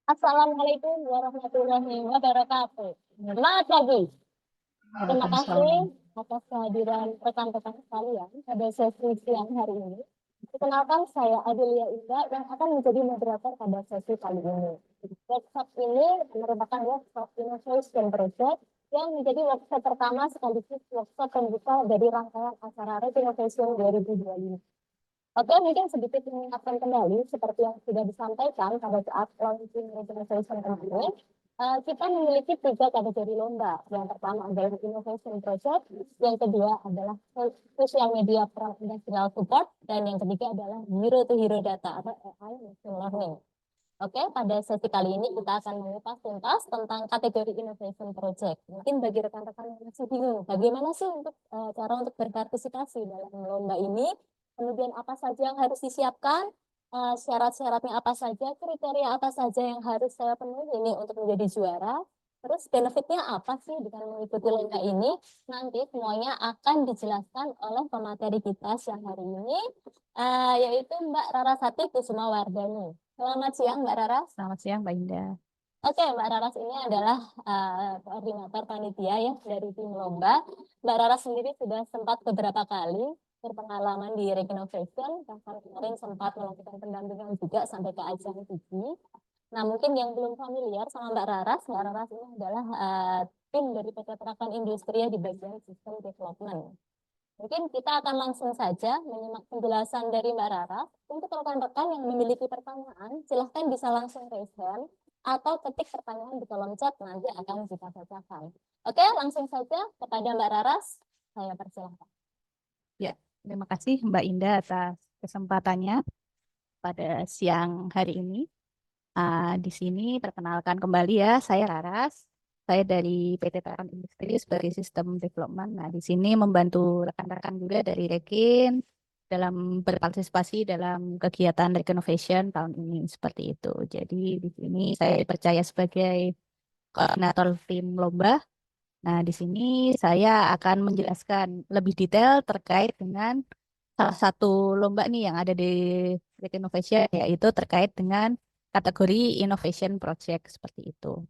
Assalamualaikum warahmatullahi wabarakatuh. Selamat pagi. Terima kasih Waalaikumsalam. atas kehadiran rekan-rekan sekalian pada sesi siang hari ini. Perkenalkan, saya Adelia Ida yang akan menjadi moderator pada sesi kali ini. Workshop ini merupakan workshop Innovation Project yang menjadi workshop pertama sekaligus workshop pembuka dari rangkaian acara Red Innovation 2025. Oke, mungkin sedikit mengingatkan kembali seperti yang sudah disampaikan pada saat launching Innovation kemarin. Kita memiliki 3 kategori lomba. Yang pertama adalah Innovation Project, yang kedua adalah Social Media from Industrial Support, dan yang ketiga adalah Hero to Hero Data atau AI Machine Learning. Oke, pada sesi kali ini kita akan mengupas tuntas tentang kategori Innovation Project. Mungkin bagi rekan-rekan yang masih bingung, bagaimana sih cara untuk berpartisipasi dalam lomba ini? Kemudian apa saja yang harus disiapkan? Syarat-syaratnya apa saja? Kriteria apa saja yang harus saya penuhi ini untuk menjadi juara? Terus benefitnya apa sih dengan mengikuti lomba ini? Nanti semuanya akan dijelaskan oleh pemateri kita siang hari ini, yaitu Mbak Rarasati Kusumawardhani. Selamat siang, Mbak Raras. Selamat siang, Mbak Indah. Oke, Mbak Raras ini adalah koordinator panitia ya dari tim lomba. Mbak Raras sendiri sudah sempat beberapa kali berpengalaman di Regenovation, bahkan kemarin sempat melakukan pendampingan juga sampai ke ajang uji. Nah, mungkin yang belum familiar sama Mbak Raras ini adalah tim dari PT Terakan Industri di bagian sistem development. Mungkin kita akan langsung saja menyimak penjelasan dari Mbak Rara. Untuk rekan-rekan yang memiliki pertanyaan, silahkan bisa langsung raise hand atau ketik pertanyaan di kolom chat, nanti akan kita bacakan. Oke, langsung saja kepada Mbak Raras, saya persilahkan. Ya, terima kasih Mbak Indah atas kesempatannya pada siang hari ini. Di sini perkenalkan kembali ya, saya Raras. Saya dari PT Terakan Industri sebagai Sistem Development. Nah, di sini membantu rekan-rekan juga dari Rekin dalam berpartisipasi dalam kegiatan Regenovation tahun ini seperti itu. Jadi di sini saya dipercaya sebagai koordinator tim lomba. Nah, di sini saya akan menjelaskan lebih detail terkait dengan salah satu lomba nih yang ada di Break Innovation, yaitu terkait dengan kategori Innovation Project seperti itu.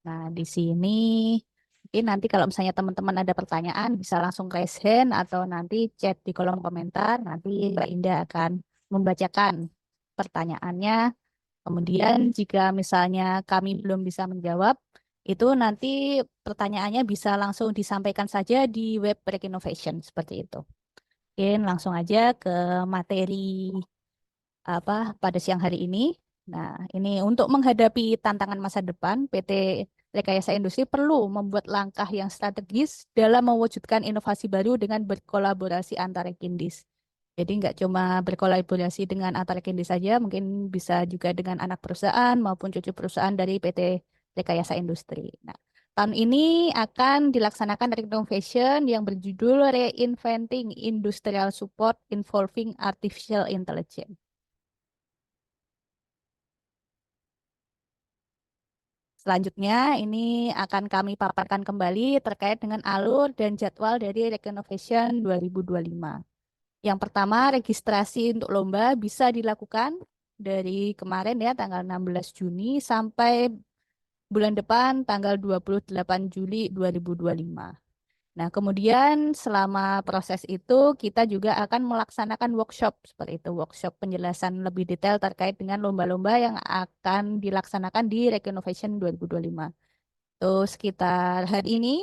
Nah, di sini mungkin nanti kalau misalnya teman-teman ada pertanyaan bisa langsung raise hand atau nanti chat di kolom komentar. Nanti Mbak Indah akan membacakan pertanyaannya. Kemudian jika misalnya kami belum bisa menjawab, itu nanti pertanyaannya bisa langsung disampaikan saja di web Break Innovation seperti itu. Mungkin langsung aja ke materi apa pada siang hari ini. Nah, ini untuk menghadapi tantangan masa depan, PT Rekayasa Industri perlu membuat langkah yang strategis dalam mewujudkan inovasi baru dengan berkolaborasi antara Kindis. Jadi nggak cuma berkolaborasi dengan antara Kindis saja, mungkin bisa juga dengan anak perusahaan maupun cucu perusahaan dari PT Rekayasa Industri. Nah, tahun ini akan dilaksanakan Renovation yang berjudul Reinventing Industrial Support Involving Artificial Intelligence. Selanjutnya, ini akan kami paparkan kembali terkait dengan alur dan jadwal dari Regenovation 2025. Yang pertama, registrasi untuk lomba bisa dilakukan dari kemarin ya, tanggal 16 Juni sampai bulan depan, tanggal 28 Juli 2025. Nah, kemudian selama proses itu kita juga akan melaksanakan workshop seperti itu, workshop penjelasan lebih detail terkait dengan lomba-lomba yang akan dilaksanakan di Regenovation 2025. Terus sekitar hari ini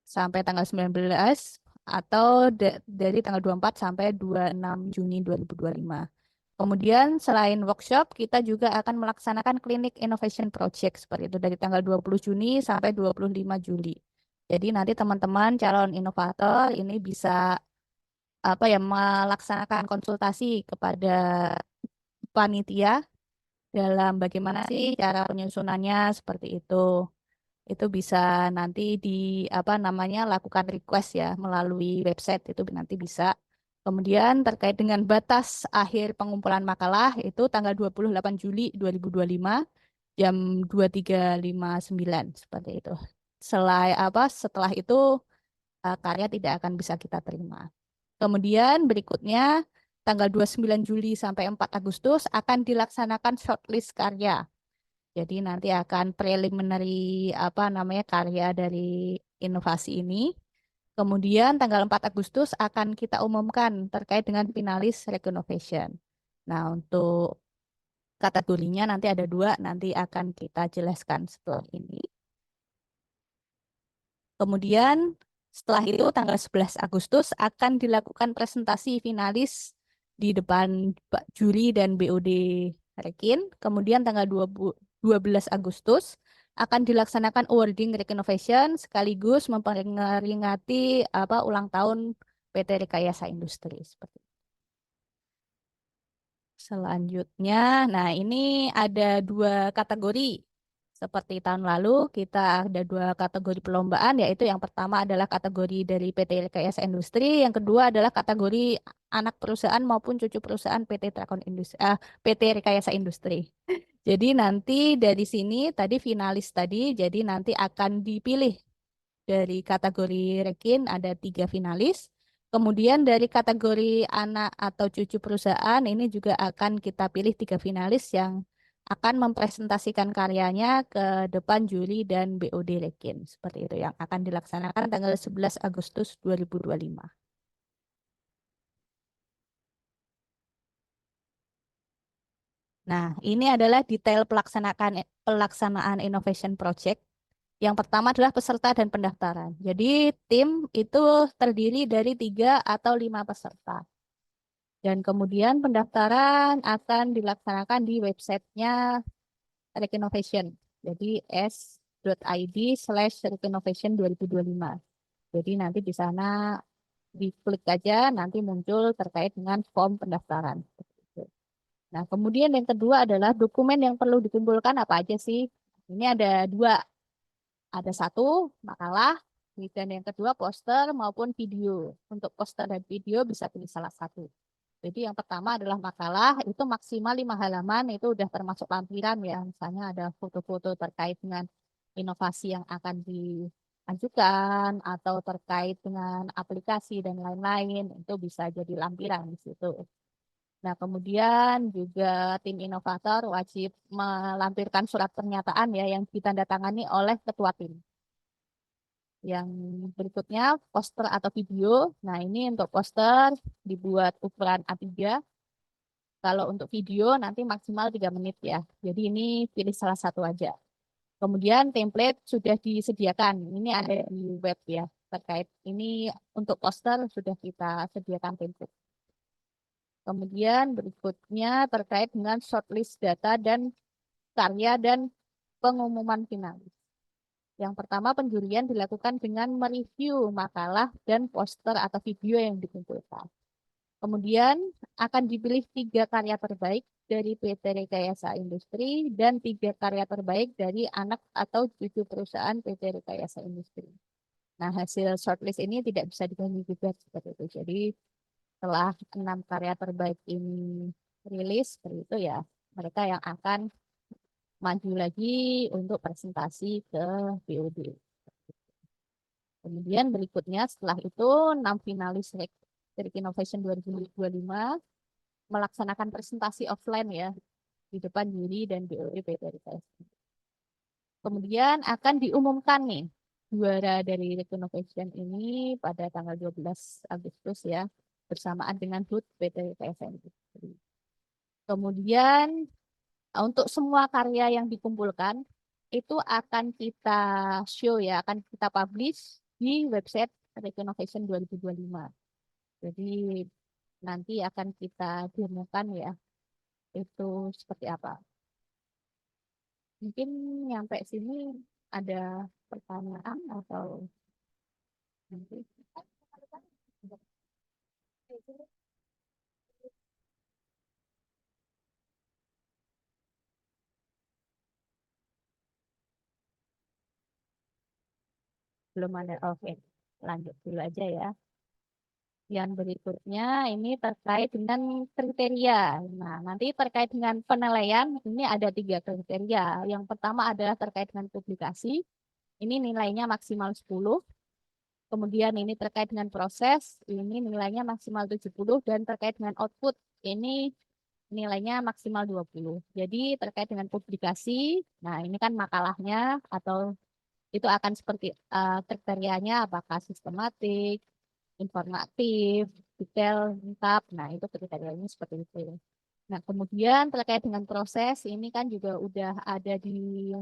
sampai tanggal 19 atau dari tanggal 24 sampai 26 Juni 2025. Kemudian selain workshop, kita juga akan melaksanakan klinik innovation project seperti itu dari tanggal 20 Juni sampai 25 Juli. Jadi nanti teman-teman calon inovator ini bisa melaksanakan konsultasi kepada panitia dalam bagaimana sih cara penyusunannya seperti itu. Itu bisa nanti di apa namanya lakukan request ya melalui website itu nanti bisa. Kemudian terkait dengan batas akhir pengumpulan makalah itu tanggal 28 Juli 2025 jam 23.59 seperti itu. Setelah itu karya tidak akan bisa kita terima. Kemudian berikutnya tanggal 29 Juli sampai 4 Agustus akan dilaksanakan shortlist karya. Jadi nanti akan preliminary apa namanya karya dari inovasi ini. Kemudian tanggal 4 Agustus akan kita umumkan terkait dengan finalis Reconovation. Nah, untuk kategorinya nanti ada dua, nanti akan kita jelaskan setelah ini. Kemudian setelah itu tanggal 11 Agustus akan dilakukan presentasi finalis di depan juri dan BOD Rekin. Kemudian tanggal 12 Agustus akan dilaksanakan awarding Reconovation sekaligus memperingati ulang tahun PT Rekayasa Industri seperti itu. Selanjutnya, nah ini ada dua kategori. Seperti tahun lalu, kita ada dua kategori perlombaan, yaitu yang pertama adalah kategori dari PT Rekayasa Industri, yang kedua adalah kategori anak perusahaan maupun cucu perusahaan PT Rekayasa Industri. Jadi nanti dari sini tadi finalis tadi, jadi nanti akan dipilih dari kategori Rekin ada 3 finalis. Kemudian dari kategori anak atau cucu perusahaan ini juga akan kita pilih 3 finalis yang akan mempresentasikan karyanya ke depan juri dan BOD Rekin. Seperti itu yang akan dilaksanakan tanggal 11 Agustus 2025. Nah, ini adalah detail pelaksanaan Innovation Project. Yang pertama adalah peserta dan pendaftaran. Jadi tim itu terdiri dari 3 atau 5 peserta. Dan kemudian pendaftaran akan dilaksanakan di websitenya Rekinovation. Jadi s.id/Rekinovation 2025. Jadi nanti di sana diklik aja nanti muncul terkait dengan form pendaftaran. Nah, kemudian yang kedua adalah dokumen yang perlu dikumpulkan apa aja sih? Ini ada 2. Ada 1 makalah, dan yang kedua poster maupun video. Untuk poster dan video bisa pilih salah satu. Jadi yang pertama adalah makalah, itu maksimal 5 halaman, itu udah termasuk lampiran ya. Misalnya ada foto-foto terkait dengan inovasi yang akan diajukan, atau terkait dengan aplikasi dan lain-lain, itu bisa jadi lampiran di situ. Nah, kemudian juga tim inovator wajib melampirkan surat pernyataan ya yang ditandatangani oleh ketua tim. Yang berikutnya poster atau video. Nah, ini untuk poster dibuat ukuran A3. Kalau untuk video nanti maksimal 3 menit ya. Jadi ini pilih salah satu aja. Kemudian template sudah disediakan. Ini ada di web ya. Terkait ini untuk poster sudah kita sediakan template. Kemudian berikutnya terkait dengan shortlist data dan karya dan pengumuman finalis. Yang pertama, penjurian dilakukan dengan mereview makalah dan poster atau video yang dikumpulkan. Kemudian akan dipilih 3 karya terbaik dari PT Rekayasa Industri dan 3 karya terbaik dari anak atau cucu perusahaan PT Rekayasa Industri. Nah, hasil shortlist ini tidak bisa diganggu gugat seperti itu. Jadi setelah 6 karya terbaik ini rilis, seperti itu ya, mereka yang akan maju lagi untuk presentasi ke BOD. Kemudian berikutnya setelah itu 6 finalis dari Innovation 2025 melaksanakan presentasi offline ya di depan juri dan BOD PT RKS. Kemudian akan diumumkan nih juara dari Innovation ini pada tanggal 12 Agustus ya bersamaan dengan HUT PT RKS. Kemudian untuk semua karya yang dikumpulkan itu akan kita show ya, akan kita publish di website Reconovation 2025. Jadi nanti akan kita demokan ya, itu seperti apa. Mungkin nyampe sini ada pertanyaan atau nanti. Belum ada. Oke, lanjut dulu aja ya. Yang berikutnya ini terkait dengan kriteria. Nah, nanti terkait dengan penilaian, ini ada 3 kriteria. Yang pertama adalah terkait dengan publikasi. Ini nilainya maksimal 10. Kemudian ini terkait dengan proses, ini nilainya maksimal 70. Dan terkait dengan output, ini nilainya maksimal 20. Jadi terkait dengan publikasi, nah ini kan makalahnya atau itu akan seperti kriterianya apakah sistematik, informatif, detail, lengkap. Nah, itu kriterianya seperti itu. Nah, kemudian terkait dengan proses, ini kan juga udah ada di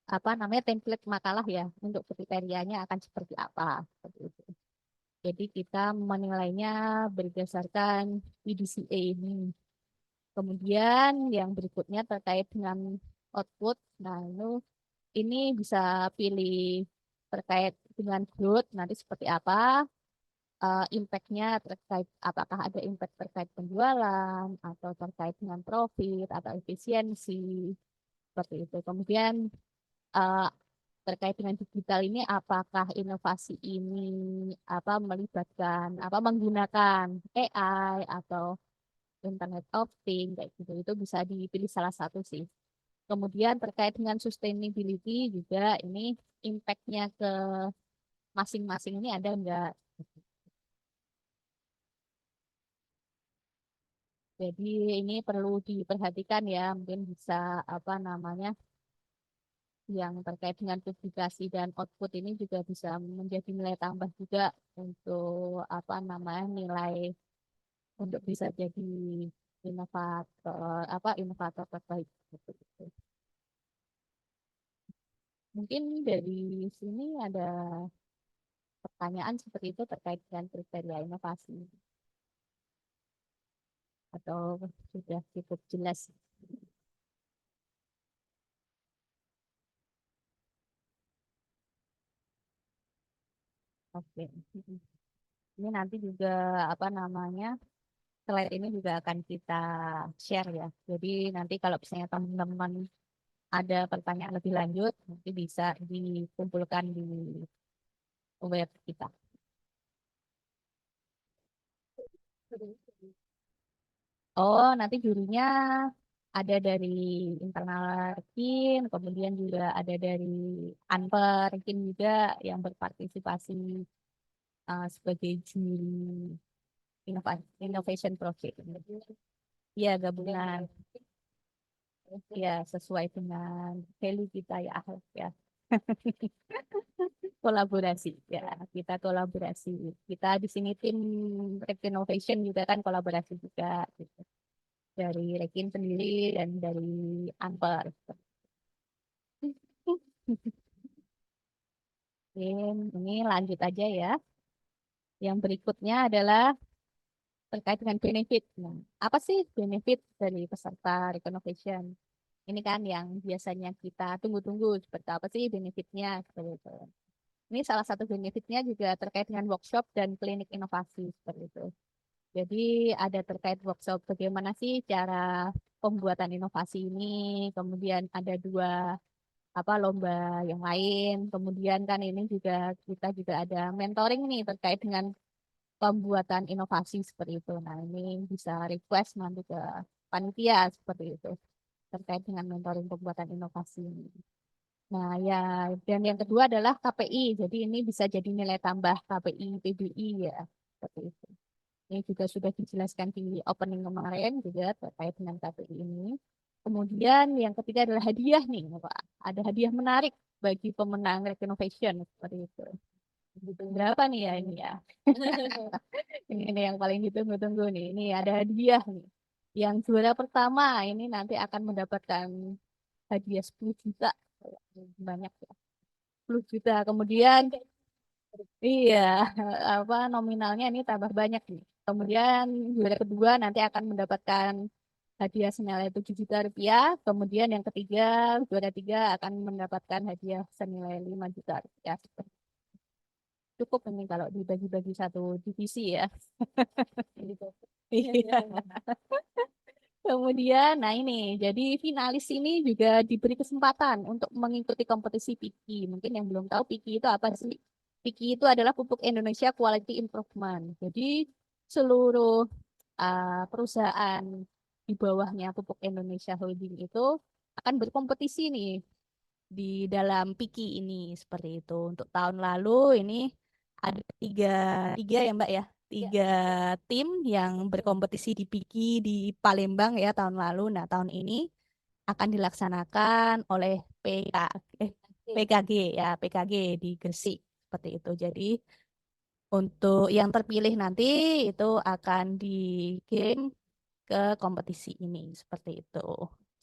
apa namanya template makalah ya untuk kriterianya akan seperti apa. Seperti itu. Jadi kita menilainya berdasarkan PDCA ini. Kemudian yang berikutnya terkait dengan output. Nah, ini bisa pilih terkait dengan growth nanti seperti apa, impact-nya terkait apakah ada impact terkait penjualan atau terkait dengan profit atau efisiensi seperti itu. Kemudian eh, terkait dengan digital ini apakah inovasi ini melibatkan menggunakan AI atau Internet of Things kayak gitu. Itu bisa dipilih salah satu sih. Kemudian terkait dengan sustainability juga ini impact-nya ke masing-masing ini ada enggak? Jadi ini perlu diperhatikan ya, mungkin bisa apa namanya yang terkait dengan publikasi dan output ini juga bisa menjadi nilai tambah juga untuk apa namanya nilai untuk bisa jadi inovator terbaik gitu. Mungkin dari sini ada pertanyaan seperti itu terkait dengan kriteria inovasi atau sudah cukup jelas? Oke. Ini nanti juga apa namanya slide ini juga akan kita share ya. Jadi nanti kalau misalnya teman-teman ada pertanyaan lebih lanjut, nanti bisa dikumpulkan di web kita. Oh, nanti jurinya ada dari internal Rekin, kemudian juga ada dari Anper Rekin juga yang berpartisipasi sebagai juri innovation project. Iya, gabungan. Ya, sesuai dengan value kita ya, ya. Kolaborasi ya, kita kolaborasi. Kita di sini tim Rek Innovation juga kan kolaborasi juga gitu. Dari Rekin sendiri dan dari Amper. Oke, ini lanjut aja ya. Yang berikutnya adalah terkait dengan benefit. Nah, apa sih benefit dari peserta Rek Innovation? Ini kan yang biasanya kita tunggu-tunggu seperti apa sih benefitnya seperti itu. Ini salah satu benefitnya juga terkait dengan workshop dan klinik inovasi seperti itu. Jadi ada terkait workshop bagaimana sih cara pembuatan inovasi ini, kemudian ada 2 lomba yang lain, kemudian kan ini juga kita juga ada mentoring nih terkait dengan pembuatan inovasi seperti itu. Nah ini bisa request nanti ke panitia seperti itu terkait dengan mentoring pembuatan inovasi ini. Nah, ya, dan yang kedua adalah KPI. Jadi ini bisa jadi nilai tambah KPI, PBI ya, seperti itu. Ini juga sudah dijelaskan di opening kemarin juga terkait dengan KPI ini. Kemudian yang ketiga adalah hadiah nih, Pak. Ada hadiah menarik bagi pemenang Renovation seperti itu. Berapa nih ya ini ya? Ini yang paling ditunggu-tunggu nih. Ini ada hadiah nih. Yang juara pertama ini nanti akan mendapatkan hadiah 10 juta. Banyak ya. 10 juta. Kemudian iya, nominalnya ini tambah banyak nih. Kemudian juara kedua nanti akan mendapatkan hadiah senilai 7 juta rupiah. Kemudian yang ketiga, juara tiga akan mendapatkan hadiah senilai 5 juta rupiah. Cukup ini kalau dibagi-bagi satu divisi ya. Gitu. Iya. Kemudian, nah ini, jadi finalis ini juga diberi kesempatan untuk mengikuti kompetisi PIKI. Mungkin yang belum tahu PIKI itu apa sih? PIKI itu adalah Pupuk Indonesia Quality Improvement. Jadi seluruh perusahaan di bawahnya Pupuk Indonesia Holding itu akan berkompetisi nih di dalam PIKI ini seperti itu. Untuk tahun lalu ini ada tiga, tiga ya Mbak ya, Ya, tiga tim yang berkompetisi di PIKI di Palembang ya tahun lalu. Nah tahun ini akan dilaksanakan oleh PK, eh, oke. PKG ya, PKG di Gresik seperti itu. Jadi untuk yang terpilih nanti itu akan dikirim ke kompetisi ini seperti itu.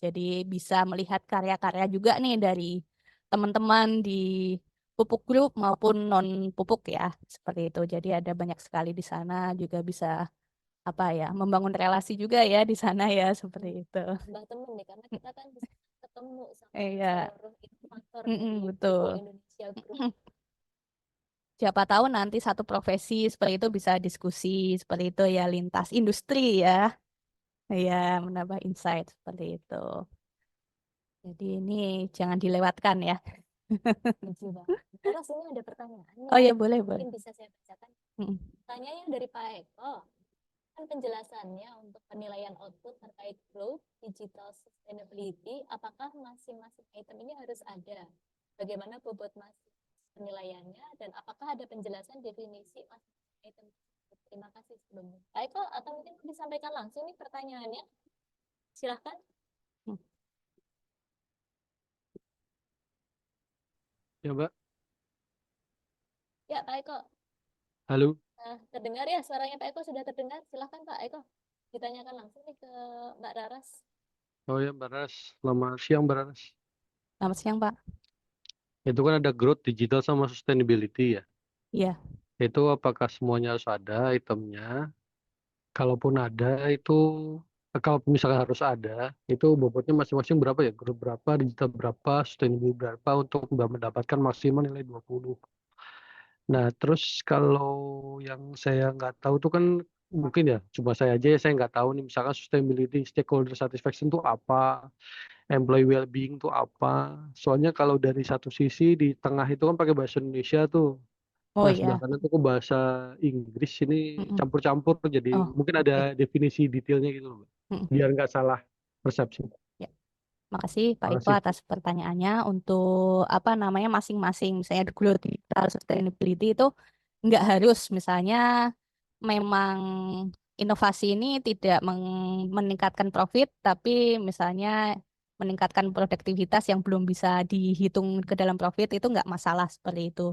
Jadi bisa melihat karya-karya juga nih dari teman-teman di pupuk grup maupun non pupuk ya seperti itu. Jadi ada banyak sekali di sana juga bisa apa ya membangun relasi juga ya di sana ya seperti itu. Tambah temen nih karena kita kan bisa ketemu sama Iya, seluruh inovator mm-mm, dari Pupuk betul. Indonesia Group. Siapa tahu nanti satu profesi seperti itu bisa diskusi seperti itu ya lintas industri ya. Ya, menambah insight seperti itu. Jadi ini jangan dilewatkan ya. Lucu banget. Terus ini ada pertanyaan Oh nih, ya boleh boleh. mungkin bisa saya bacakan. Mm. Pertanyaannya dari Pak Eko. Kan penjelasannya untuk penilaian output terkait growth, digital sustainability, apakah masing-masing item ini harus ada? Bagaimana bobot masing penilaiannya dan apakah ada penjelasan definisi masing-masing item tersebut? Terima kasih sebelumnya. Pak Eko, atau mungkin disampaikan langsung nih pertanyaannya. Silahkan. Ya, Mbak. Ya, Pak Eko. Halo. Terdengar ya suaranya Pak Eko sudah terdengar. Silahkan Pak Eko. Ditanyakan langsung nih ke Mbak Raras. Oh ya, Mbak Ras. Selamat siang, Mbak Ras. Selamat siang Pak. Itu kan ada growth, digital, sama sustainability ya. Iya. Itu apakah semuanya harus ada itemnya? Kalaupun ada, itu kalau misalkan harus ada, itu bobotnya masing-masing berapa ya? Growth berapa, digital berapa, sustainability berapa untuk mendapatkan maksimal nilai 20. Nah, terus kalau yang saya nggak tahu tuh kan mungkin ya, cuma saya aja ya, saya nggak tahu nih misalkan sustainability stakeholder satisfaction itu apa, employee well-being itu apa. Soalnya kalau dari satu sisi di tengah itu kan pakai bahasa Indonesia tuh. Oh Nah, sebelah iya. kanan tuh ke bahasa Inggris ini Mm-mm. campur-campur jadi Oh mungkin ada oke. definisi detailnya gitu loh, Mbak. Mm-mm. Biar nggak salah persepsi. Ya. Makasih Pak Iko Makasih. atas pertanyaannya. Untuk apa namanya masing-masing, misalnya the growth digital sustainability itu nggak harus misalnya memang inovasi ini tidak meningkatkan profit, tapi misalnya meningkatkan produktivitas yang belum bisa dihitung ke dalam profit itu nggak masalah seperti itu.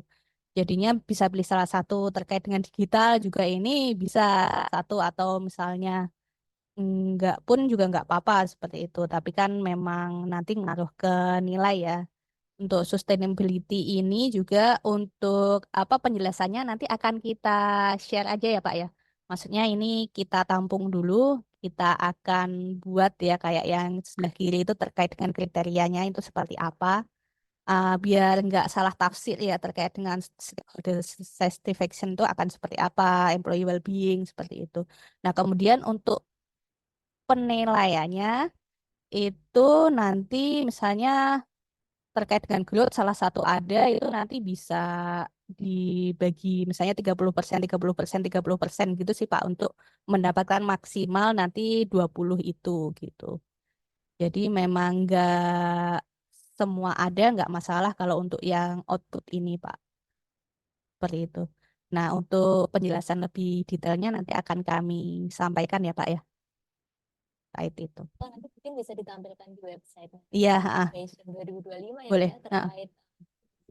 Jadinya bisa beli salah satu terkait dengan digital juga ini bisa satu atau misalnya enggak pun juga nggak apa-apa seperti itu. Tapi kan memang nanti ngaruh ke nilai ya. Untuk sustainability ini juga untuk apa penjelasannya nanti akan kita share aja ya Pak ya. Maksudnya ini kita tampung dulu, kita akan buat ya kayak yang sebelah kiri itu terkait dengan kriterianya itu seperti apa. Biar nggak salah tafsir ya terkait dengan stakeholder satisfaction itu akan seperti apa, employee well-being seperti itu. Nah, kemudian untuk penilaiannya itu nanti misalnya terkait dengan growth salah satu ada itu nanti bisa dibagi misalnya 30%, 30%, 30% gitu sih Pak untuk mendapatkan maksimal nanti 20 itu gitu. Jadi memang nggak semua ada, nggak masalah kalau untuk yang output ini Pak. Seperti itu. Nah, untuk penjelasan lebih detailnya nanti akan kami sampaikan ya Pak ya, terkait itu. Oh, nanti mungkin bisa ditampilkan di website Iya, Innovation 2025 ya Pak boleh. ya terkait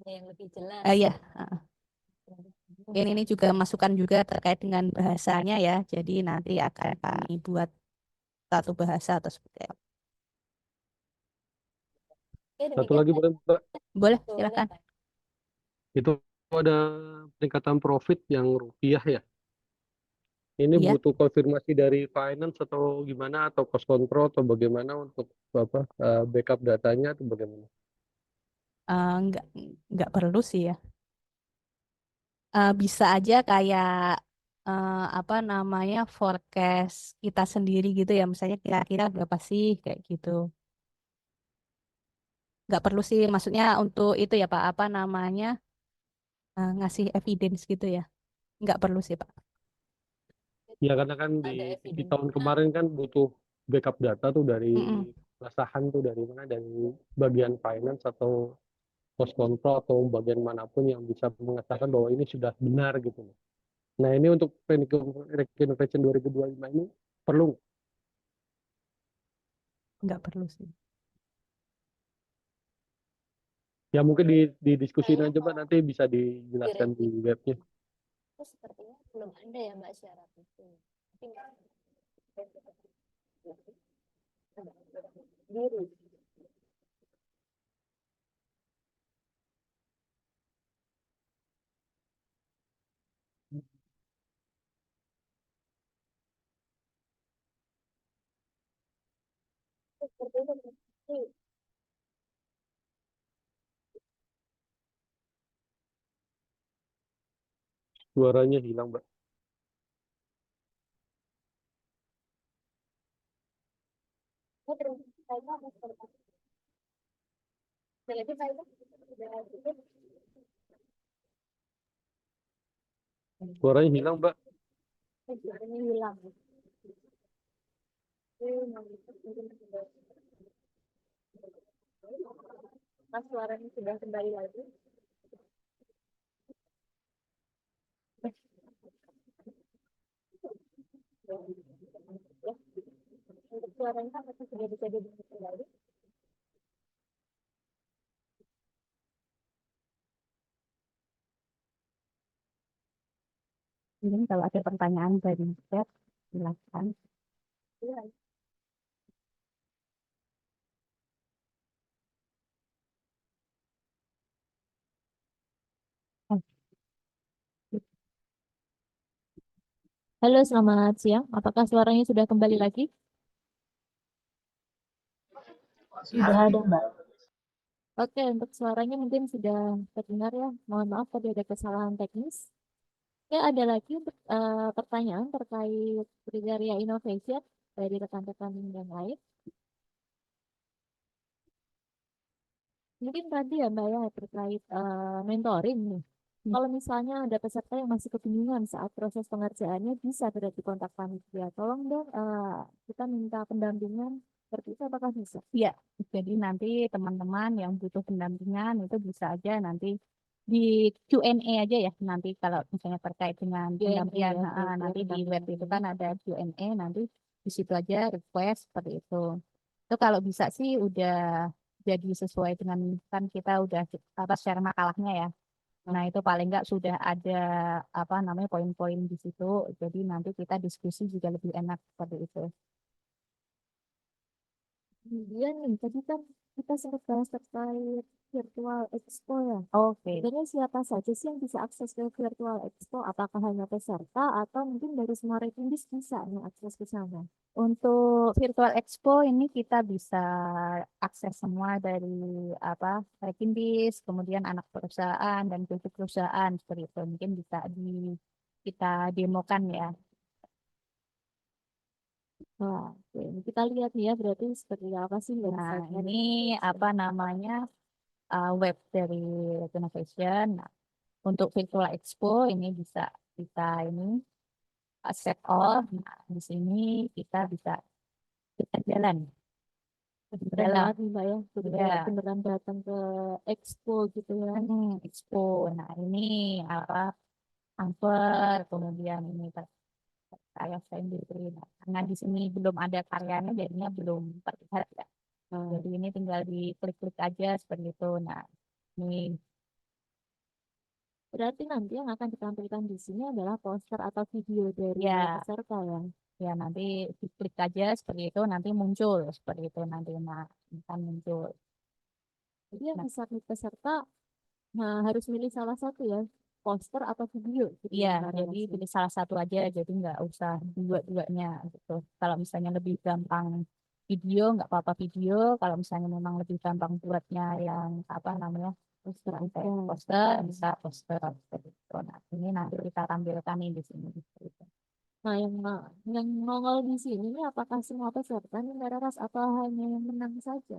yang lebih jelas. Iya, ini juga masukan juga terkait dengan bahasanya ya. Jadi nanti akan kami buat satu bahasa atau seperti apa. Oke, Satu demikian lagi Pak. boleh, Mbak. Boleh, Boleh silakan. Pak. Itu ada peningkatan profit yang rupiah ya. Ini Iya, butuh konfirmasi dari finance atau gimana, atau cost control atau bagaimana untuk apa backup datanya atau bagaimana? eh, nggak perlu sih ya. Bisa aja kayak apa namanya forecast kita sendiri gitu ya, misalnya kira-kira berapa sih kayak gitu. Nggak perlu sih, maksudnya untuk itu ya Pak, apa namanya ngasih evidence gitu ya, nggak perlu sih Pak. Ya karena kan Ada di evidence. tahun Nah, kemarin kan butuh backup data tuh dari Mm-mm. perusahaan tuh dari mana, dari bagian finance atau cost control atau bagian manapun yang bisa mengatakan bahwa ini sudah benar gitu. Nah ini untuk Panic Innovation 2025 ini perlu. Nggak perlu sih. Ya mungkin didiskusin kayaknya aja Mbak, kalau nanti bisa dijelaskan di direktif webnya. itu sepertinya belum ada ya Mbak syarat itu. Tapi diri. Seperti itu. Suaranya hilang Mbak. Suaranya hilang Mbak. Ini hilang. Mas suaranya sudah kembali lagi. Ya, untuk suaranya apakah sudah bisa didengar kembali? Mungkin kalau ada pertanyaan dari chat, silakan. Iya. Halo, selamat siang. Apakah suaranya sudah kembali lagi? Sudah ada, Mbak. Oke, untuk suaranya mungkin sudah terdengar ya. Mohon maaf tadi ada kesalahan teknis. Ya, ada lagi untuk pertanyaan terkait kriteria innovation dari rekan-rekan yang lain. Mungkin tadi ya Mbak ya terkait mentoring nih. Kalau misalnya ada peserta yang masih kebingungan saat proses pengerjaannya bisa berarti kontak panitia. Tolong dong kita minta pendampingan seperti itu apakah bisa? Ya, jadi nanti teman-teman yang butuh pendampingan itu bisa aja nanti di Q&A aja ya. Nanti kalau misalnya terkait dengan Q&A pendampingan, ya, kriteria nanti di web itu pendampingan. kan ada Q&A, nanti di situ aja request seperti itu. Itu kalau bisa sih udah jadi sesuai dengan kan kita udah apa share makalahnya ya. Nah, itu paling nggak sudah ada apa namanya poin-poin di situ. Jadi nanti kita diskusi juga lebih enak seperti itu. Kemudian nih, tadi kan kita sempat bahas terkait virtual expo ya. Oke. Sebenarnya siapa saja sih yang bisa akses ke virtual expo? Apakah hanya peserta atau mungkin dari semua retintis bisa nih akses ke sana? Untuk virtual expo ini kita bisa akses semua dari apa Rekinbis, kemudian anak perusahaan dan cucu perusahaan seperti itu. Mungkin bisa kita demokan ya. Wah, oke. Ini kita lihat nih ya, berarti seperti apa sih Nah, website-nya ini dan apa namanya web dari Innovation. Nah, untuk virtual expo ini bisa kita ini set all. Nah, di sini kita jalan. keren Jalan. banget nih Mbak ya. Jadi kayak Ya. beneran datang ke expo gitu ya. Expo. Nah, ini apa Angker, kemudian ini saya sendiri. Nah, karena di sini belum ada karyanya, jadinya belum terlihat ya. Nah, Jadi ini tinggal diklik-klik aja seperti itu. Nah, ini berarti nanti yang akan ditampilkan di sini adalah poster atau video dari ya, peserta ya. ya nanti diklik aja seperti itu, nanti muncul seperti itu nanti. Nah, akan muncul. Jadi yang Nah, bisa klik peserta nah, harus milih salah satu ya, poster atau video gitu iya, ya Mbak jadi Raras ya. pilih salah satu aja, jadi nggak usah dua-duanya gitu. Kalau misalnya lebih gampang video nggak apa-apa video. Kalau misalnya memang lebih gampang buatnya yang apa namanya poster bisa poster seperti itu. Nah ini nanti kita tampilkan nih di sini. Seperti itu. Nah, yang nongol di sini nih apakah semua peserta nih Mbak Raras atau hanya yang menang saja?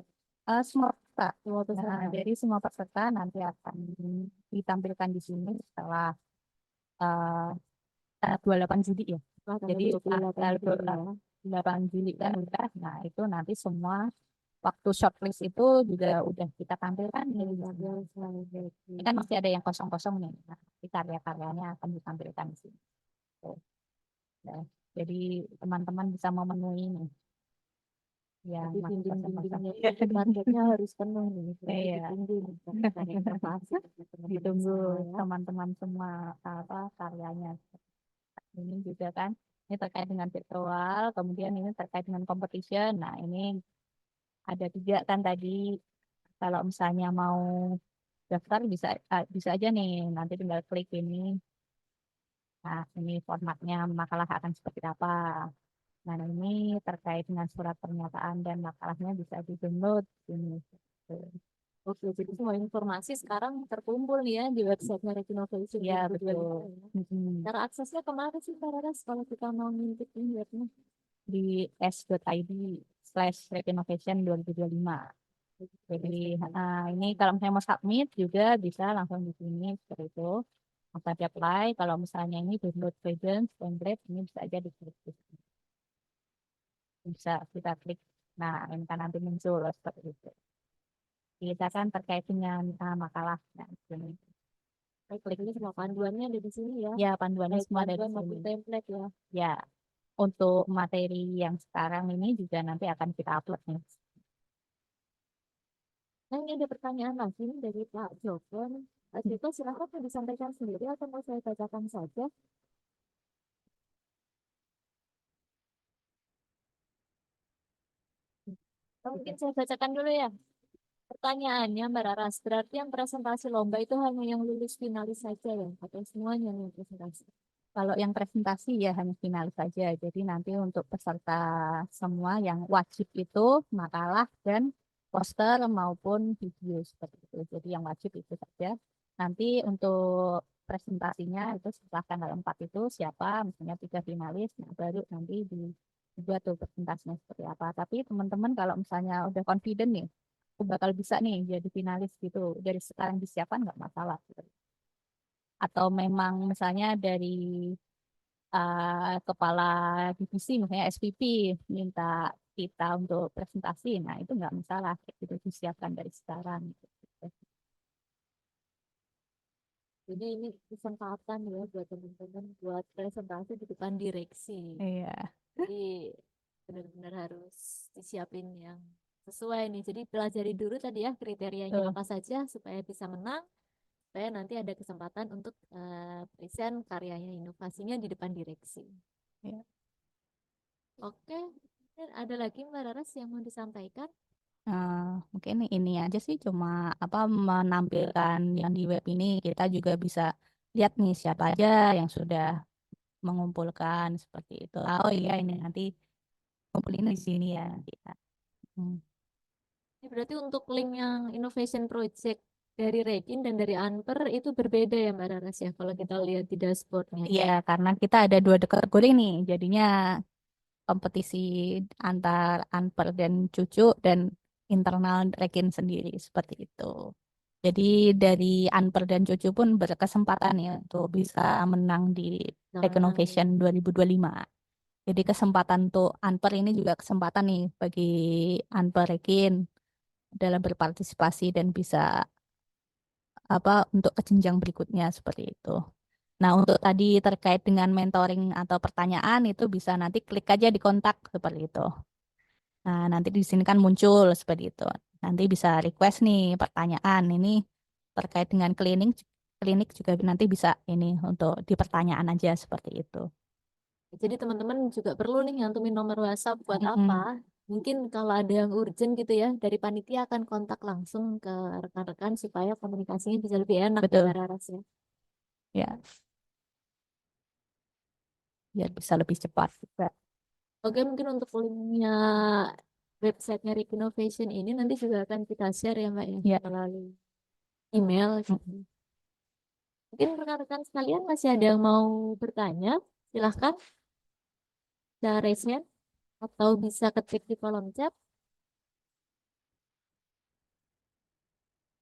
Semua peserta. Semua Nah, peserta. jadi semua peserta nanti akan ditampilkan di sini setelah eh, tanggal 28 Juli ya. Setelah tanggal Jadi 28 tanggal Juli ya. 8 Juli kan udah. Nah itu nanti semua waktu shortlist itu juga udah kita tampilkan nih di sini. Ini kan masih ada yang kosong-kosong nih. Nah, nanti karya-karyanya akan ditampilkan di sini. Tuh. Nah, jadi teman-teman bisa memenuhi nih yang Tapi masih dinding-dindingnya kosong-kosong. itu targetnya harus penuh nih. Berarti Iya. ditunggu nih karya inovasi dari teman-teman Ditunggu semua ya. teman-teman semua apa karyanya. Ini juga kan ini terkait dengan virtual, kemudian ini terkait dengan competition. Nah, ini ada tiga kan tadi. Kalau misalnya mau daftar bisa aja nih. Nanti tinggal klik ini. Nah, ini formatnya makalah akan seperti apa. Nah, ini terkait dengan surat pernyataan dan makalahnya bisa di-download ini. Oke, jadi semua informasi sekarang terkumpul nih ya di websitenya Rekinovation Ya, 2025 betul. ya. Mm-mm. Cara aksesnya kemana sih Mbak Raras kalau kita mau ngintip ini webnya? Di s.id/rekinovation 2025. Jadi ini kalau misalnya mau submit juga bisa langsung di sini seperti itu. Langsung di apply. Kalau misalnya ini download guidance, template, ini bisa aja diklik di sini. Bisa kita klik. Nah, ini kan nanti muncul seperti itu. Kita kan terkait dengan makalah. Nah, di sini. Klik ini semua panduannya ada di sini ya. Ya, panduannya Baik semua ada di panduan maupun sini. template ya. Ya, untuk materi yang sekarang ini juga nanti akan kita upload nih. Nah, ini ada pertanyaan lagi nih dari Pak Joko nih. Pak Joko silakan mau disampaikan sendiri atau mau saya bacakan saja? Mungkin saya bacakan dulu ya. Pertanyaannya Mbak Raras, berarti yang presentasi lomba itu hanya yang lulus finalis saja ya? Atau semuanya yang presentasi? Kalau yang presentasi ya hanya finalis saja. Jadi nanti untuk peserta semua yang wajib itu makalah dan poster maupun video seperti itu. Jadi yang wajib itu saja. Nanti untuk presentasinya itu setelah tanggal 4 itu siapa, misalnya 3 finalis, nah baru nanti dibuat tuh presentasinya seperti apa. Tapi teman-teman kalau misalnya udah confident nih, aku bakal bisa nih jadi finalis gitu, dari sekarang disiapkan nggak masalah. Gitu. Atau memang misalnya dari kepala divisi misalnya SVP minta kita untuk presentasi, nah itu nggak masalah, kayak gitu disiapkan dari sekarang. Gitu. Jadi ini kesempatan ya buat teman-teman buat presentasi di depan direksi. Iya, Jadi benar-benar harus disiapin yang sesuai nih. Jadi pelajari dulu tadi ya kriterianya tuh. apa saja supaya bisa menang, supaya nanti ada kesempatan untuk present karyanya, inovasinya di depan direksi. Iya. Oke, dan ada lagi Mbak Laras yang mau disampaikan? Mungkin ini aja sih cuma apa menampilkan yang di web ini kita juga bisa lihat nih siapa aja yang sudah mengumpulkan seperti itu. Oh iya ini nanti kumpulin di sini ya nanti. Hmm. Ini berarti untuk link yang Innovation Project dari Rekin dan dari Anper itu berbeda ya Mbak Laras ya kalau kita lihat di dashboardnya. Iya karena kita ada dua kategori nih jadinya kompetisi antar Anper dan Cucu dan internal Rekin sendiri seperti itu. Jadi dari Anper dan Cucu pun berkesempatan ya untuk bisa menang di Nah, Rekinovation 2025. Jadi kesempatan untuk Anper ini juga kesempatan nih bagi Anper Rekin dalam berpartisipasi dan bisa apa untuk ke jenjang berikutnya seperti itu. Nah, untuk tadi terkait dengan mentoring atau pertanyaan itu bisa nanti klik aja di kontak seperti itu. Nah, nanti di sini kan muncul seperti itu. Nanti bisa request nih pertanyaan ini terkait dengan klinik juga nanti bisa ini untuk di pertanyaan aja seperti itu. jadi teman-teman juga perlu nih nyantumin nomor WhatsApp buat apa? Mm-mm. Mungkin kalau ada yang urgent gitu ya, dari panitia akan kontak langsung ke rekan-rekan supaya komunikasinya bisa lebih enak ya Mbak Betul, Laras ya. ya, biar bisa lebih cepat juga. Oke, mungkin untuk linknya websitenya Rekinovation ini nanti juga akan kita share ya Mbak ya, Ya. melalui email gitu. Mungkin rekan-rekan sekalian masih ada yang mau bertanya, silahkan bisa raise hand atau bisa ketik di kolom chat.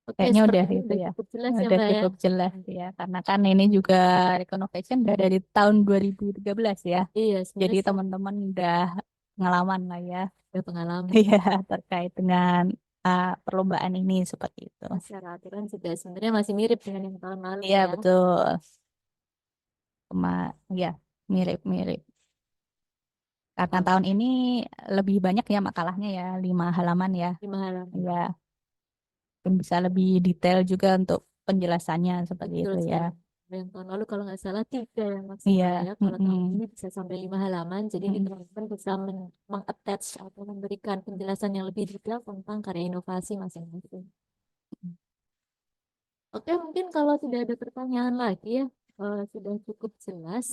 Oke, Kayaknya udah sepertinya itu udah ya. cukup jelas ya Udah Mbak ya. cukup jelas ya. Karena kan ini juga Reconnovation udah dari tahun 2013 ya. Iya, Jadi sebenarnya teman-teman udah pengalaman lah ya. sudah pengalaman. Iya, terkait dengan perlombaan ini seperti itu. Secara aturan juga sebenarnya masih mirip dengan yang tahun lalu Iya, ya. betul. Ya, mirip-mirip. Karena Oh, tahun ini lebih banyak ya makalahnya ya, 5 halaman ya. 5 halaman. Ya, mungkin bisa lebih detail juga untuk penjelasannya seperti Betul itu ya. sekali. Yang tahun lalu kalau nggak salah 3 yang Iya, maksimal ya. Kalau tahun mm-mm, ini bisa sampai 5 halaman. Jadi mm-mm. teman-teman bisa mengattach atau memberikan penjelasan yang lebih detail tentang karya inovasi masing-masing. Oke, mungkin kalau tidak ada pertanyaan lagi ya, sudah cukup jelas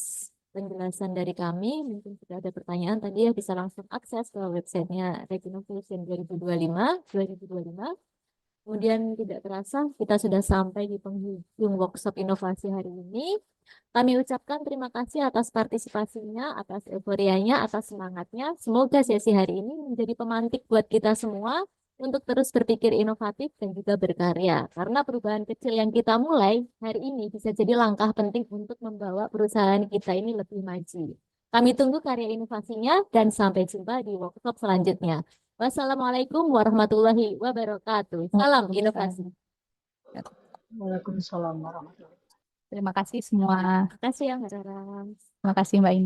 penjelasan dari kami. Mungkin sudah ada pertanyaan tadi ya, bisa langsung akses ke websitenya Rekinovation 2025. Kemudian tidak terasa kita sudah sampai di penghujung workshop inovasi hari ini. Kami ucapkan terima kasih atas partisipasinya, atas euforianya, atas semangatnya. Semoga sesi hari ini menjadi pemantik buat kita semua untuk terus berpikir inovatif dan juga berkarya. Karena perubahan kecil yang kita mulai hari ini bisa jadi langkah penting untuk membawa perusahaan kita ini lebih maju. Kami tunggu karya inovasinya dan sampai jumpa di workshop selanjutnya. Wassalamualaikum warahmatullahi wabarakatuh. Salam inovasi. Waalaikumsalam warahmatullahi wabarakatuh. Terima kasih semua. Terima kasih ya Mbak Rara. Terima kasih Mbak Indah.